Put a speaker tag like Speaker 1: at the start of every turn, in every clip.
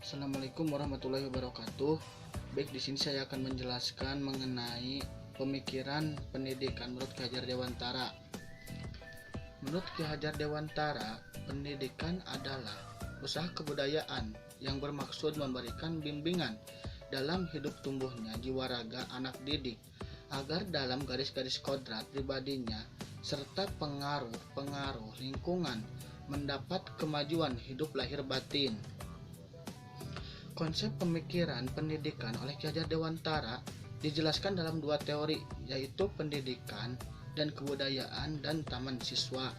Speaker 1: Assalamualaikum warahmatullahi wabarakatuh. Baik, di sini saya akan menjelaskan mengenai pemikiran pendidikan menurut Ki Hajar Dewantara. Menurut Ki Hajar Dewantara, pendidikan adalah usaha kebudayaan yang bermaksud memberikan bimbingan dalam hidup tumbuhnya jiwa raga anak didik agar dalam garis-garis kodrat pribadinya serta pengaruh lingkungan mendapat kemajuan hidup lahir batin. Konsep pemikiran pendidikan oleh Ki Hajar Dewantara dijelaskan dalam dua teori, yaitu pendidikan dan kebudayaan dan taman siswa.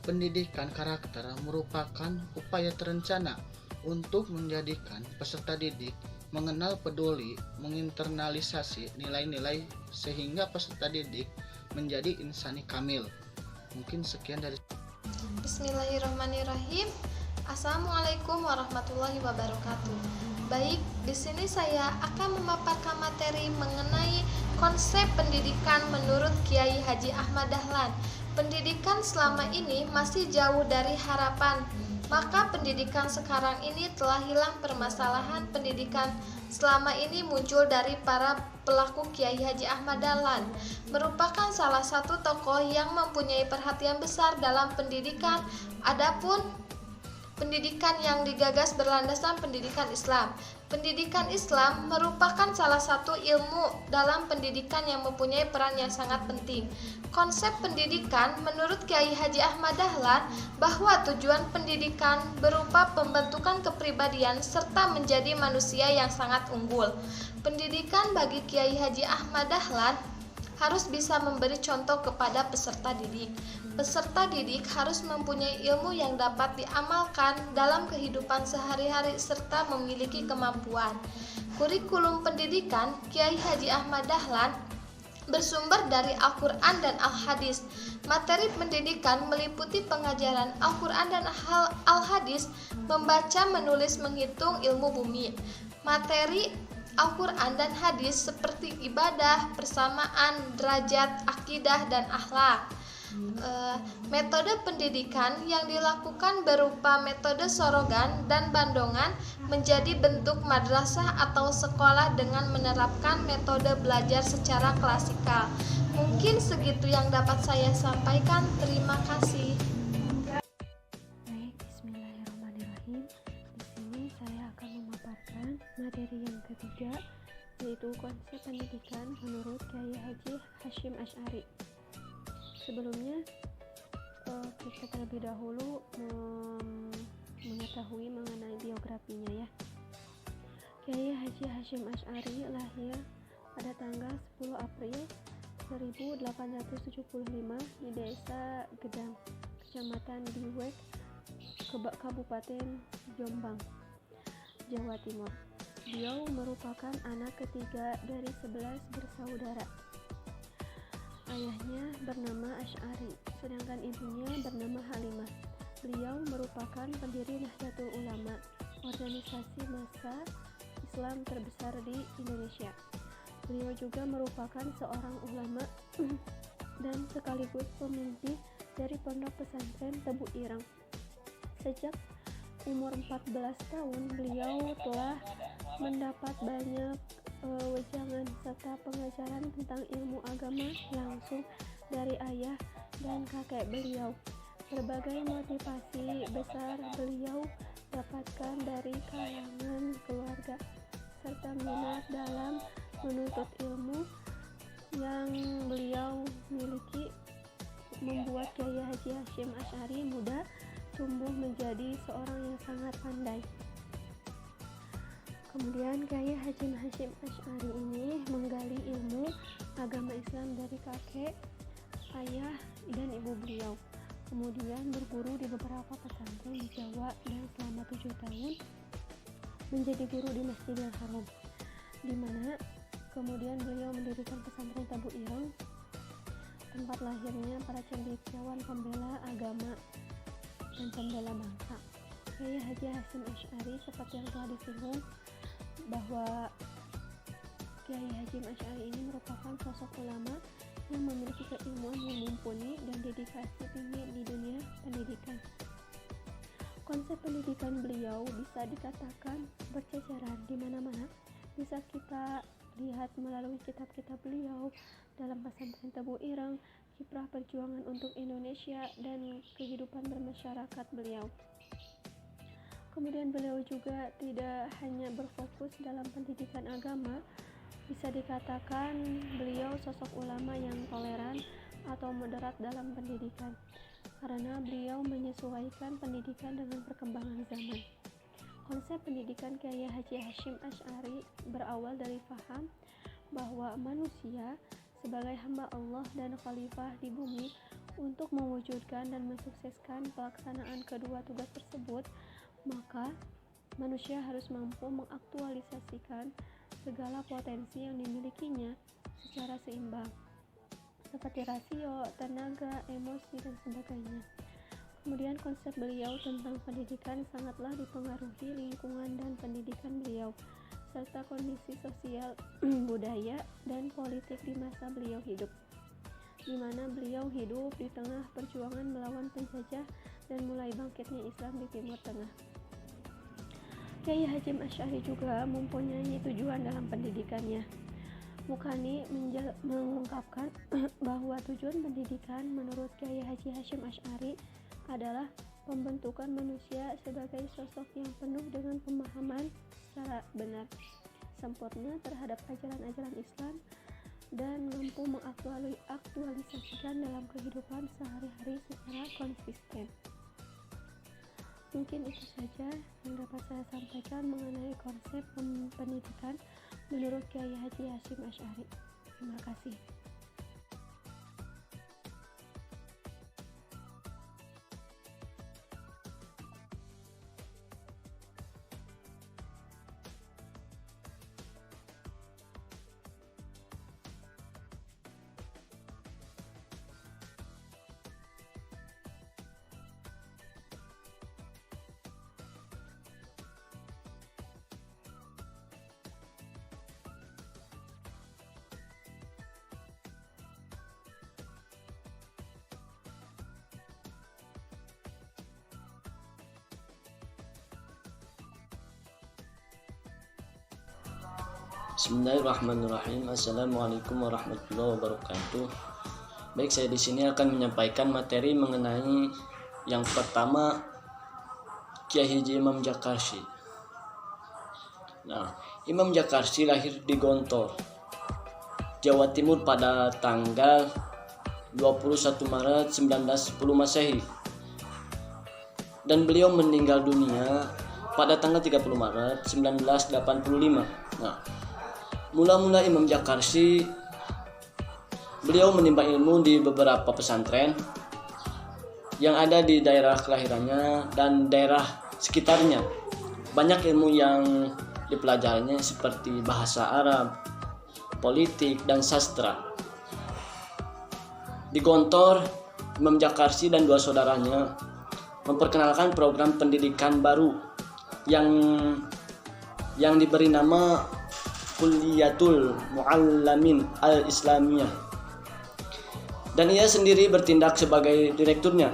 Speaker 1: Pendidikan karakter merupakan upaya terencana untuk menjadikan peserta didik mengenal, peduli, menginternalisasi nilai-nilai sehingga peserta didik menjadi insani kamil. Mungkin sekian dari
Speaker 2: Bismillahirrahmanirrahim. Assalamualaikum warahmatullahi wabarakatuh. Baik, di sini saya akan memaparkan materi mengenai konsep pendidikan menurut Kiai Haji Ahmad Dahlan. Pendidikan selama ini masih jauh dari harapan. Maka pendidikan sekarang ini telah hilang. Permasalahan pendidikan selama ini muncul dari para pelaku. Kiai Haji Ahmad Dahlan merupakan salah satu tokoh yang mempunyai perhatian besar dalam pendidikan. Adapun pendidikan yang digagas berlandaskan pendidikan Islam. Pendidikan Islam merupakan salah satu ilmu dalam pendidikan yang mempunyai peran yang sangat penting. Konsep pendidikan menurut Kiai Haji Ahmad Dahlan bahwa tujuan pendidikan berupa pembentukan kepribadian serta menjadi manusia yang sangat unggul. Pendidikan bagi Kiai Haji Ahmad Dahlan harus bisa memberi contoh kepada peserta didik. Peserta didik harus mempunyai ilmu yang dapat diamalkan dalam kehidupan sehari-hari serta memiliki kemampuan. Kurikulum pendidikan Kiai Haji Ahmad Dahlan bersumber dari Al-Quran dan Al-Hadis. Materi pendidikan meliputi pengajaran Al-Quran dan Al-Hadis, membaca, menulis, menghitung, ilmu bumi. Materi Al-Quran dan hadis seperti ibadah, persamaan, derajat, akidah, dan akhlak. Metode pendidikan yang dilakukan berupa metode sorogan dan bandongan menjadi bentuk madrasah atau sekolah dengan menerapkan metode belajar secara klasikal. Mungkin segitu yang dapat saya sampaikan. Terima kasih.
Speaker 3: Baik, bismillahirrahmanirrahim. Di sini saya akan memaparkan materi yang ketiga, yaitu konsep pendidikan menurut Kiai Haji Hasyim Asy'ari. Sebelumnya kita terlebih dahulu mengetahui mengenai biografinya ya. Kiai Haji Hasyim Asy'ari lahir pada tanggal 10 April 1875 di Desa Gedang, Kecamatan Diwek, Kabupaten Jombang, Jawa Timur. Beliau merupakan anak ketiga dari 11 bersaudara. Ayahnya bernama Asy'ari, sedangkan ibunya bernama Halimah. Beliau merupakan pendiri Nahdlatul Ulama, organisasi massa Islam terbesar di Indonesia. Beliau juga merupakan seorang ulama dan sekaligus pemimpin dari Pondok Pesantren Tebu Ireng. Sejak umur 14 tahun, beliau telah mendapat banyak wejangan serta pengajaran tentang ilmu agama langsung dari ayah dan kakek beliau. Berbagai motivasi besar beliau dapatkan dari kalangan keluarga serta minat dalam menuntut ilmu yang beliau miliki membuat Kiai Haji Hasyim Asy'ari muda tumbuh menjadi seorang yang sangat pandai. Kemudian Kiai Haji Hasyim Asy'ari ini menggali ilmu agama Islam dari kakek, ayah, dan ibu beliau. Kemudian berguru di beberapa pesantren di Jawa dan selama 7 tahun menjadi guru di Masjidil Haram, di mana kemudian beliau mendirikan pesantren Tebu Ireng, tempat lahirnya para cendekiawan pembela agama dan pembela bangsa. Kiai Haji Hasyim Asy'ari seperti yang telah disinggung bahwa Kiai Hasyim Asy'ari ini merupakan sosok ulama yang memiliki keilmuan yang mumpuni dan dedikasi tinggi di dunia pendidikan. Konsep pendidikan pendidikan beliau bisa dikatakan berceceran di mana-mana. Bisa kita lihat melalui kitab-kitab beliau dalam pesantren Tebu Ireng, kiprah perjuangan untuk Indonesia, dan kehidupan bermasyarakat beliau. Kemudian beliau juga tidak hanya berfokus dalam pendidikan agama, bisa dikatakan beliau sosok ulama yang toleran atau moderat dalam pendidikan, karena beliau menyesuaikan pendidikan dengan perkembangan zaman. Konsep pendidikan Kiai Haji Hasyim Asy'ari berawal dari paham bahwa manusia sebagai hamba Allah dan khalifah di bumi, untuk mewujudkan dan mensukseskan pelaksanaan kedua tugas tersebut, maka manusia harus mampu mengaktualisasikan segala potensi yang dimilikinya secara seimbang, seperti rasio, tenaga, emosi, dan sebagainya. Kemudian konsep beliau tentang pendidikan sangatlah dipengaruhi lingkungan dan pendidikan beliau, serta kondisi sosial, budaya, dan politik di masa beliau hidup, di mana beliau hidup di tengah perjuangan melawan penjajah dan mulai bangkitnya Islam di Timur Tengah. Kiai Hasyim Asy'ari juga mempunyai tujuan dalam pendidikannya. Mukhani mengungkapkan bahwa tujuan pendidikan menurut Kiai Haji Hasyim Asy'ari adalah pembentukan manusia sebagai sosok yang penuh dengan pemahaman secara benar, sempurna terhadap ajaran-ajaran Islam, dan mampu mengaktualisasikan dalam kehidupan sehari-hari secara konsisten. Mungkin itu saja yang dapat saya sampaikan mengenai konsep pendidikan menurut Kiai Haji Hasyim Asy'ari. Terima kasih.
Speaker 4: Bismillahirrahmanirrahim. Assalamualaikum warahmatullahi wabarakatuh. Baik, saya di sini akan menyampaikan materi mengenai yang pertama, Kiai Haji Imam Jakarsi. Nah, Imam Jakarsi lahir di Gontor, Jawa Timur pada tanggal 21 Maret 1910 Masehi. Dan beliau meninggal dunia pada tanggal 30 Maret 1985. Nah, mula-mula Imam Jakarsi, beliau menimba ilmu di beberapa pesantren yang ada di daerah kelahirannya dan daerah sekitarnya. Banyak ilmu yang dipelajarinya seperti bahasa Arab, politik, dan sastra. Di Gontor, Imam Jakarsi dan dua saudaranya memperkenalkan program pendidikan baru yang diberi nama Kulliyatul Mu'allamin Al-Islamiyah, dan ia sendiri bertindak sebagai direkturnya.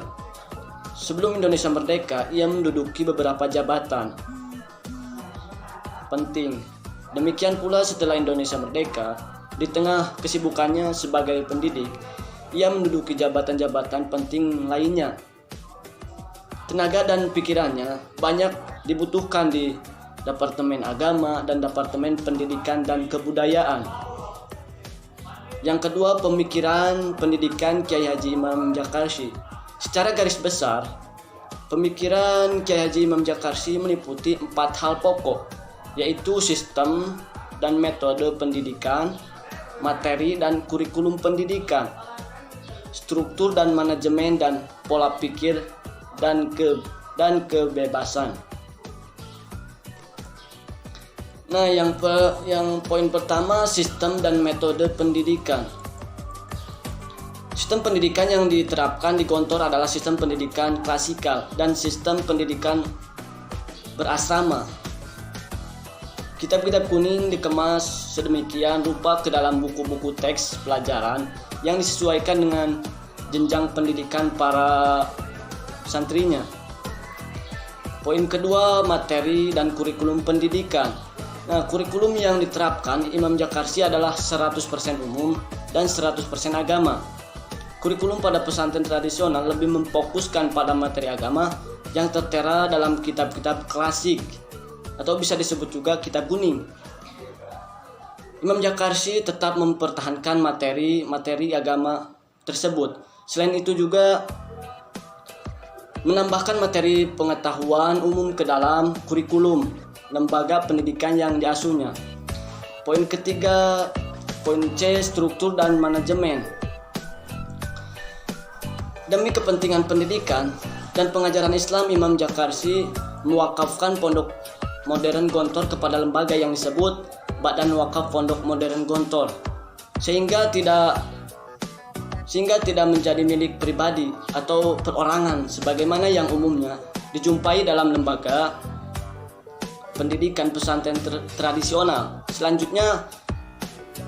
Speaker 4: Sebelum Indonesia merdeka, ia menduduki beberapa jabatan penting. Demikian pula setelah Indonesia merdeka, di tengah kesibukannya sebagai pendidik, ia menduduki jabatan-jabatan penting lainnya. Tenaga dan pikirannya banyak dibutuhkan di Departemen Agama dan Departemen Pendidikan dan Kebudayaan. Yang kedua, pemikiran pendidikan Kiai Haji Imam Jakarsi. Secara garis besar, pemikiran Kiai Haji Imam Jakarsi meliputi 4 hal pokok, yaitu sistem dan metode pendidikan, materi dan kurikulum pendidikan, struktur dan manajemen, dan pola pikir dan kebebasan. Nah, yang poin pertama, sistem dan metode pendidikan. Sistem pendidikan yang diterapkan di Gontor adalah sistem pendidikan klasikal dan sistem pendidikan berasrama. Kitab-kitab kuning dikemas sedemikian rupa ke dalam buku-buku teks pelajaran yang disesuaikan dengan jenjang pendidikan para santrinya. Poin kedua, materi dan kurikulum pendidikan. Nah, kurikulum yang diterapkan Imam Jakarsi adalah 100% umum dan 100% agama. Kurikulum pada pesantren tradisional lebih memfokuskan pada materi agama yang tertera dalam kitab-kitab klasik atau bisa disebut juga kitab kuning. Imam Jakarsi tetap mempertahankan materi agama tersebut. Selain itu juga menambahkan materi pengetahuan umum ke dalam kurikulum lembaga pendidikan yang diasuhnya. Poin ketiga, poin C, struktur dan manajemen. Demi kepentingan pendidikan dan pengajaran Islam, Imam Jakarsi mewakafkan Pondok Modern Gontor kepada lembaga yang disebut Badan Wakaf Pondok Modern Gontor, sehingga tidak menjadi milik pribadi atau perorangan sebagaimana yang umumnya dijumpai dalam lembaga pendidikan pesantren tradisional. Selanjutnya,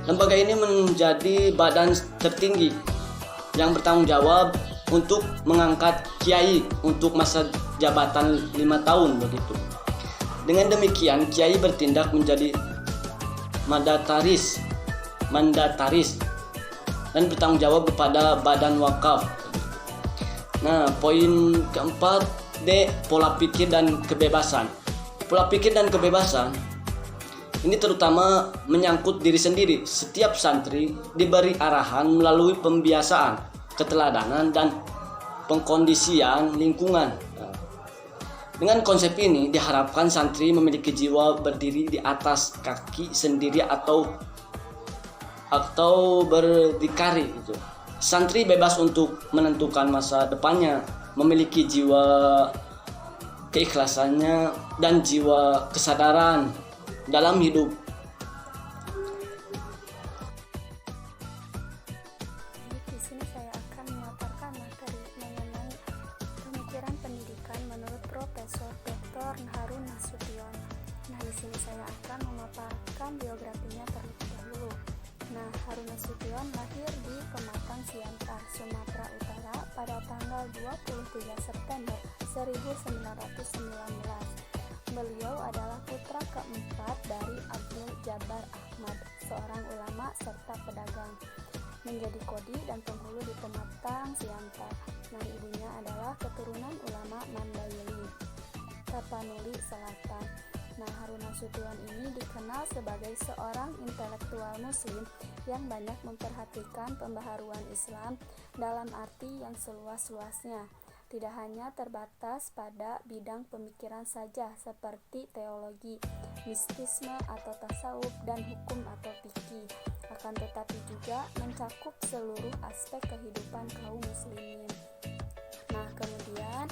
Speaker 4: lembaga ini menjadi badan tertinggi yang bertanggung jawab untuk mengangkat kiai untuk masa jabatan 5 tahun begitu. Dengan demikian, kiai bertindak menjadi mandataris dan bertanggung jawab kepada badan wakaf. Nah, poin keempat D, pola pikir dan kebebasan. Pola pikir dan kebebasan ini terutama menyangkut diri sendiri. Setiap santri diberi arahan melalui pembiasaan, keteladanan dan pengkondisian lingkungan. Dengan konsep ini diharapkan santri memiliki jiwa berdiri di atas kaki sendiri atau berdikari gitu. Santri bebas untuk menentukan masa depannya, memiliki jiwa keikhlasannya dan jiwa kesadaran dalam hidup.
Speaker 3: Di sini saya akan memaparkan materi mengenai pemikiran pendidikan menurut Profesor Dr. Harun Nasution. Nah, di sini saya akan memaparkan biografinya terlebih dahulu. Nah, Harun Nasution lahir di Pematang Siantar, Sumatera Utara pada tanggal 23 September 1919. Beliau adalah putra keempat dari Abdul Jabbar Ahmad, seorang ulama serta pedagang. Menjadi kodi dan penghulu di Pematang Siantar. Nah, ibunya adalah keturunan ulama Mandailing, Tapanuli Selatan. Nah, Harun Nasution ini dikenal sebagai seorang intelektual muslim yang banyak memperhatikan pembaharuan Islam dalam arti yang seluas-luasnya. Tidak hanya terbatas pada bidang pemikiran saja seperti teologi, mistisme atau tasawuf, dan hukum atau fikih, akan tetapi juga mencakup seluruh aspek kehidupan kaum muslimin. Nah, kemudian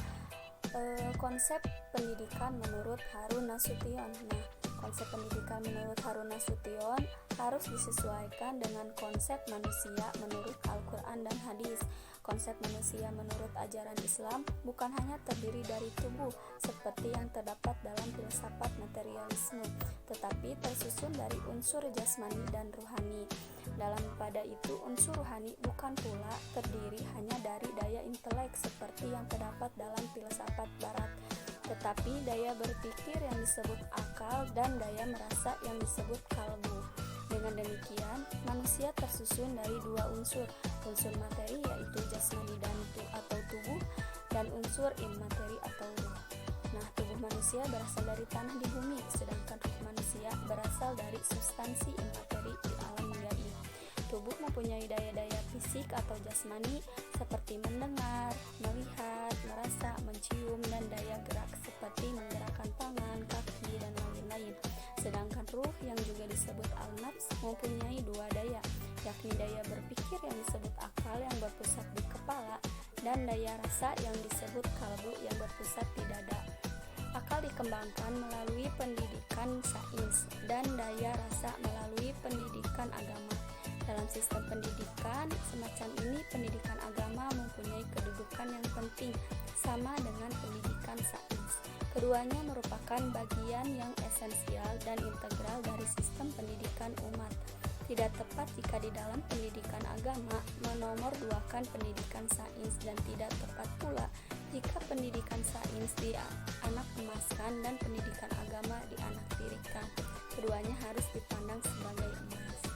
Speaker 3: konsep pendidikan menurut Harun Nasution. Nah, konsep pendidikan menurut Harun Nasution harus disesuaikan dengan konsep manusia menurut Al-Quran dan hadis. Konsep manusia menurut ajaran Islam bukan hanya terdiri dari tubuh seperti yang terdapat dalam filsafat materialisme, tetapi tersusun dari unsur jasmani dan ruhani. Dalam pada itu, unsur ruhani bukan pula terdiri hanya dari daya intelek seperti yang terdapat dalam filsafat barat, tetapi daya berpikir yang disebut akal dan daya merasa yang disebut kalbu. Dengan demikian, manusia tersusun dari dua unsur materi yaitu jasmani dan atau tubuh, dan unsur immateri atau ruh. Nah, tubuh manusia berasal dari tanah di bumi, sedangkan ruh manusia berasal dari substansi immateri di alam gaib. Tubuh mempunyai daya-daya fisik atau jasmani seperti mendengar, melihat, merasa, mencium, dan daya gerak seperti menggerakkan tangan, kaki, dan lain-lain. Sedangkan ruh yang juga disebut al-nafs mempunyai dua daya, yakni daya berpikir yang disebut akal yang berpusat di kepala dan daya rasa yang disebut kalbu yang berpusat di dada. Akal dikembangkan melalui pendidikan sains dan daya rasa melalui pendidikan agama. Dalam sistem pendidikan semacam ini, pendidikan agama mempunyai kedudukan yang penting sama dengan pendidikan sains. Keduanya merupakan bagian yang esensial dan integral dari sistem pendidikan umat. Tidak tepat jika di dalam pendidikan agama menomorduakan pendidikan sains, dan tidak tepat pula Jika pendidikan sains di anak emaskan dan pendidikan agama di anak tirikan, keduanya harus dipandang sebagai emas.